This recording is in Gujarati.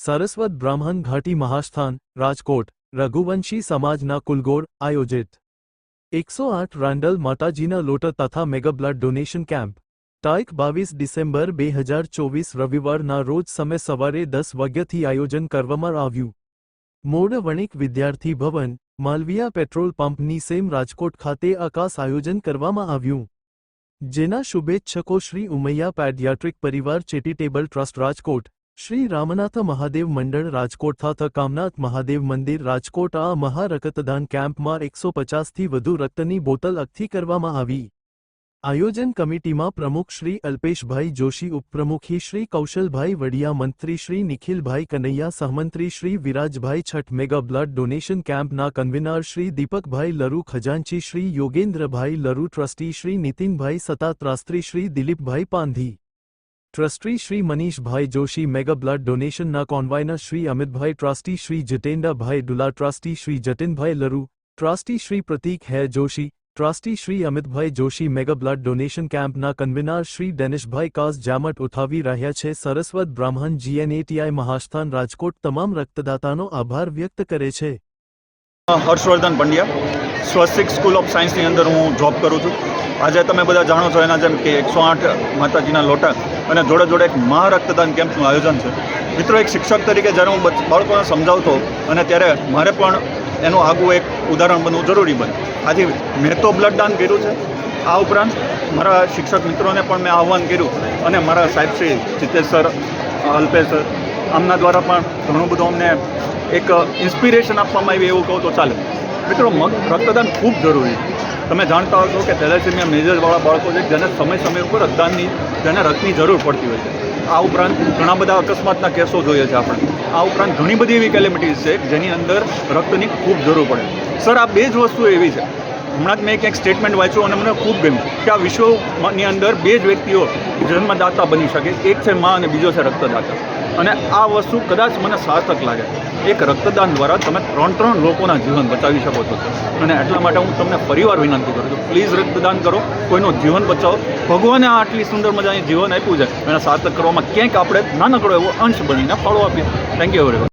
સરસ્વત બ્રાહ્મણ ઘાટી મહાસ્થાન રાજકોટ રઘુવંશી સમાજના કુલગોળ આયોજિત 108 રાંડલ માતાજીના લોટ તથા મેગા બ્લડ ડોનેશન કેમ્પ તારીખ 22 ડિસેમ્બર 2024 રવિવારના રોજ સમય સવારે 10 વાગ્યાથી આયોજન કરવામાં આવ્યું। મોડ વણિક વિદ્યાર્થી ભવન માલવીયા પેટ્રોલ પંપની સેમ રાજકોટ ખાતે આકાશ આયોજન કરવામાં આવ્યું, જેના શુભેચ્છકો શ્રી ઉમૈયા પેડિયાટ્રિક પરિવાર ચેરિટેબલ ટ્રસ્ટ રાજકોટ, શ્રી રામનાથ મહાદેવ મંડળ રાજકોટ તથા કામનાથ મહાદેવ મંદિર રાજકોટ આ મહા રક્તદાન કેમ્પમાં 150થી વધુ રક્તની બોટલ અક્તિ કરવામાં આવી। આયોજન કમિટીમાં પ્રમુખ શ્રી અલ્પેશભાઈ જોશી, ઉપપ્રમુખી શ્રી કૌશલભાઈ વડિયા, મંત્રી શ્રી નિખિલભાઈ કનૈયા, સહમંત્રી Shri Virajbhai Chhath, mega blood donation કેમ્પના કન્વીનર શ્રી દીપકભાઈ લરુ, ખજાનચી શ્રી યોગેન્દ્રભાઈ લરુ, ટ્રસ્ટી શ્રી નીતિનભાઈ સતા, ત્રાસ્ત્રી Shri Dilipbhai Pandhi, trustee Shri Manishbhai Joshi, mega blood ડોનેશનના convener Shri Amitbhai, trustee Shri Jitendrabhai Dula, trustee Shri Jatinbhai Laru, trustee Shri Pratik હે Joshi, trustee Shri Amitbhai Joshi, mega blood donation કેમ્પના કન્વીનર શ્રી ડેનિશભાઈ કાસ જામટ ઉઠાવી રહ્યા છે। સરસ્વત બ્રાહ્મણ જીએનએટીઆઈ મહાસ્થાન રાજકોટ તમામ રક્તદાતાનો આભાર વ્યક્ત કરે છે। હર્ષવર્ધન પંડ્યા, સ્વસ્તિક સ્કૂલ ઓફ સાયન્સની અંદર હું જોબ કરું છું। આજે તમે બધા જાણો છો એના જેમ કે 108 માતાજીના લોટા અને જોડે જોડે એક મહારક્તદાન કેમ્પનું આયોજન છે। મિત્રો, એક શિક્ષક તરીકે જ્યારે હું બાળકોને સમજાવતો અને ત્યારે મારે પણ એનું આગવું એક ઉદાહરણ બનવું જરૂરી બને। આથી મેં તો બ્લડ દાન કર્યું છે, આ ઉપરાંત મારા શિક્ષક મિત્રોને પણ મેં આહ્વાન કર્યું અને મારા સાહેબ શ્રી જીતેશ સર, અલ્પેશ સર, આમના દ્વારા પણ ઘણું બધું અમને એક ઇન્સ્પિરેશન આપવામાં આવી એવું કહું તો ચાલે। મિત્રો, રક્તદાન ખૂબ જરૂરી છે। તમે જાણતા હશો કે થેલેસેમિયા મેજરવાળા બાળકો છે જેને સમય ઉપર જેને રક્તની જરૂર પડતી હોય છે। આ ઉપરાંત ઘણા બધા અકસ્માતના કેસો જોઈએ છે આપણે। આ ઉપરાંત ઘણી બધી એવી કેલેમિટીઝ છે જેની અંદર રક્તની ખૂબ જરૂર પડે। સર, આ બે જ વસ્તુ એવી છે, હમણાં જ મેં એક સ્ટેટમેન્ટ વાંચ્યું અને મને ખૂબ ગમ્યું કે આ વિશ્વની અંદર બે જ વ્યક્તિઓ જન્મદાતા બની શકે, એક છે મા અને બીજો છે રક્તદાતા। અને આ વસ્તુ કદાચ મને સાર્થક લાગે, એક રક્તદાન દ્વારા તમે 3 લોકોના જીવન બચાવી શકો છો। અને એટલા માટે હું તમને ફરીવાર વિનંતી કરું છું, પ્લીઝ રક્તદાન કરો, કોઈનું જીવન બચાવો। ભગવાને આ આટલી સુંદર મજાની જીવન આપ્યું છે, એને સાર્થક કરવામાં ક્યાંક આપણે નાનકડો એવો અંશ બનીને ફાળો આપીએ। Thank you everyone.